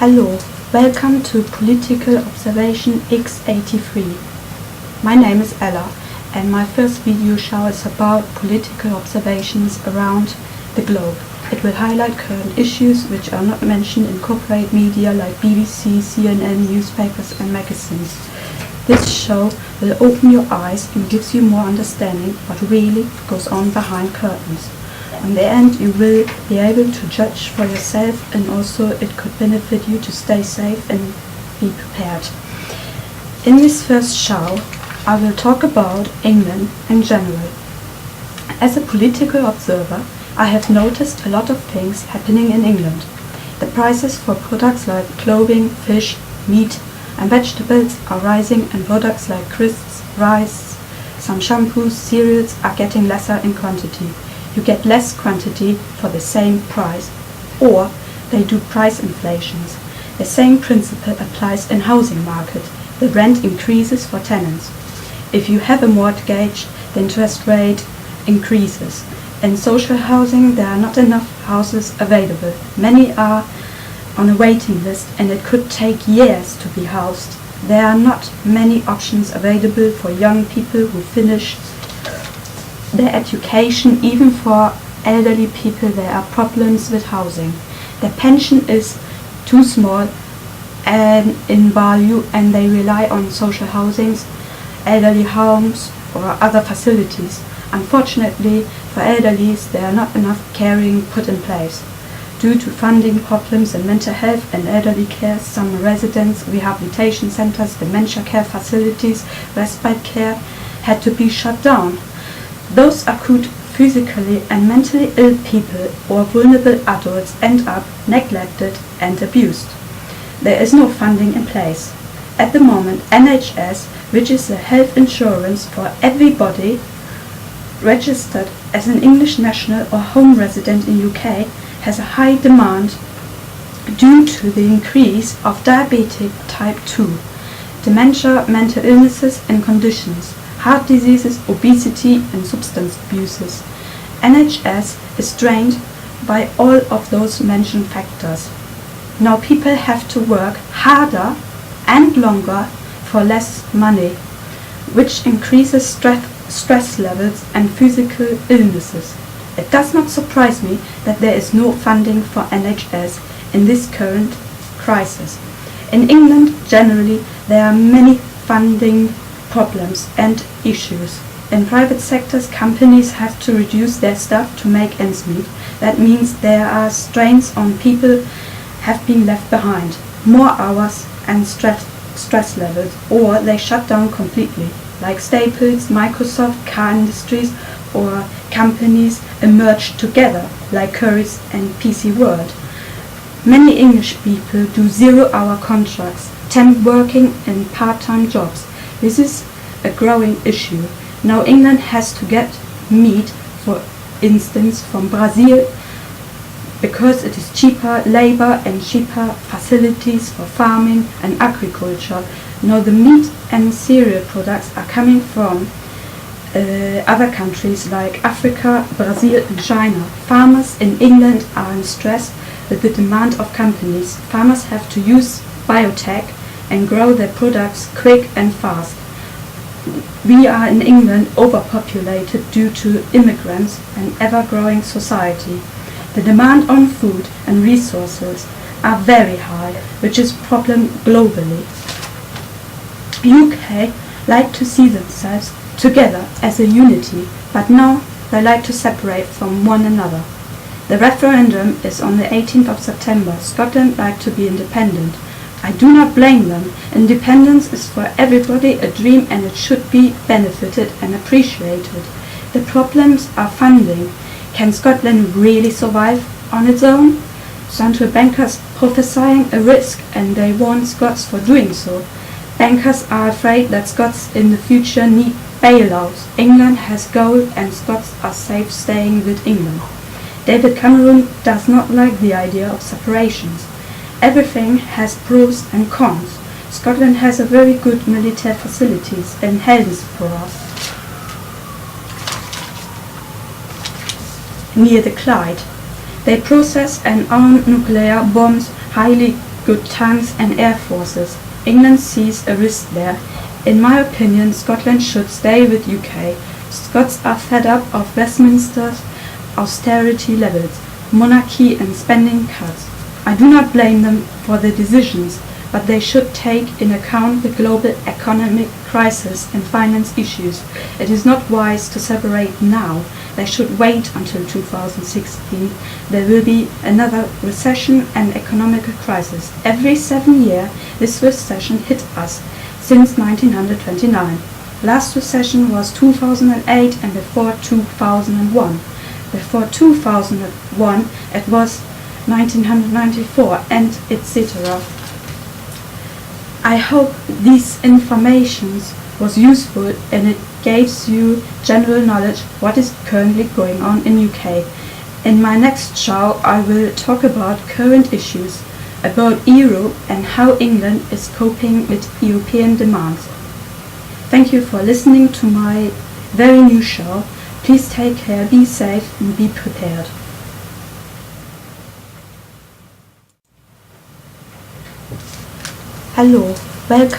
Hello, welcome to Political Observation X83. My name is Ella and my first video show is about political observations around the globe. It will highlight current issues which are not mentioned in corporate media like BBC, CNN, newspapers and magazines. This show will open your eyes and gives you more understanding what really goes on behind curtains. In the end, you will be able to judge for yourself, and also it could benefit you to stay safe and be prepared. In this first show, I will talk about England in general. As a political observer, I have noticed a lot of things happening in England. The prices for products like clothing, fish, meat and vegetables are rising, and products like crisps, rice, some shampoos, cereals are getting lesser in quantity. You get less quantity for the same price, or they do price inflations. The same principle applies in housing market. The rent increases for tenants. If you have a mortgage, the interest rate increases. In social housing, there are not enough houses available. Many are on a waiting list and it could take years to be housed. There are not many options available for young people who finish their education. Even for elderly people there are problems with housing. Their pension is too small and in value, and they rely on social housings, elderly homes or other facilities. Unfortunately for elderlies, there are not enough caring put in place. Due to funding problems in mental health and elderly care, some residents, rehabilitation centers, dementia care facilities, respite care had to be shut down. Those acute physically and mentally ill people or vulnerable adults end up neglected and abused. There is no funding in place. At the moment, NHS, which is a health insurance for everybody registered as an English national or home resident in UK, has a high demand due to the increase of diabetic type 2, dementia, mental illnesses and conditions, heart diseases, obesity and substance abuses. NHS is strained by all of those mentioned factors. Now people have to work harder and longer for less money, which increases stress levels and physical illnesses. It does not surprise me that there is no funding for NHS in this current crisis. In England generally there are many funding problems and issues. In private sectors, companies have to reduce their staff to make ends meet. That means there are strains on people have been left behind, more hours and stress levels, or they shut down completely, like Staples, Microsoft, car industries, or companies emerge together, like Currys and PC World. Many English people do 0-hour contracts, temp working in part-time jobs. This is a growing issue. Now England has to get meat, for instance, from Brazil, because it is cheaper labor and cheaper facilities for farming and agriculture. Now the meat and cereal products are coming from other countries like Africa, Brazil and China. Farmers in England are in stress with the demand of companies. Farmers have to use biotech and grow their products quick and fast. We are in England overpopulated due to immigrants and ever-growing society. The demand on food and resources are very high, which is a problem globally. UK like to see themselves together as a unity, but now they like to separate from one another. The referendum is on the 18th of September. Scotland like to be independent. I do not blame them. Independence is for everybody a dream, and it should be benefited and appreciated. The problems are funding. Can Scotland really survive on its own? Central bankers prophesying a risk, and they warn Scots for doing so. Bankers are afraid that Scots in the future need bailouts. England has gold and Scots are safe staying with England. David Cameron does not like the idea of separations. Everything has pros and cons. Scotland has a very good military facilities and Helensburgh near the Clyde. They process and arm nuclear bombs highly good tanks and air forces. England sees a risk there. In my opinion, Scotland should stay with UK. Scots are fed up of Westminster's austerity levels, monarchy and spending cuts. I do not blame them for the decisions, but they should take in account the global economic crisis and finance issues. It is not wise to separate now. They should wait until 2016. There will be another recession and economic crisis. Every 7 years, this recession hit us since 1929. Last recession was 2008 and before 2001. Before 2001, it was 1994 and etc. I hope this information was useful and it gives you general knowledge what is currently going on in UK. In my next show I will talk about current issues, about Europe and how England is coping with European demands. Thank you for listening to my very new show. Please take care, be safe and be prepared. Hello, welcome.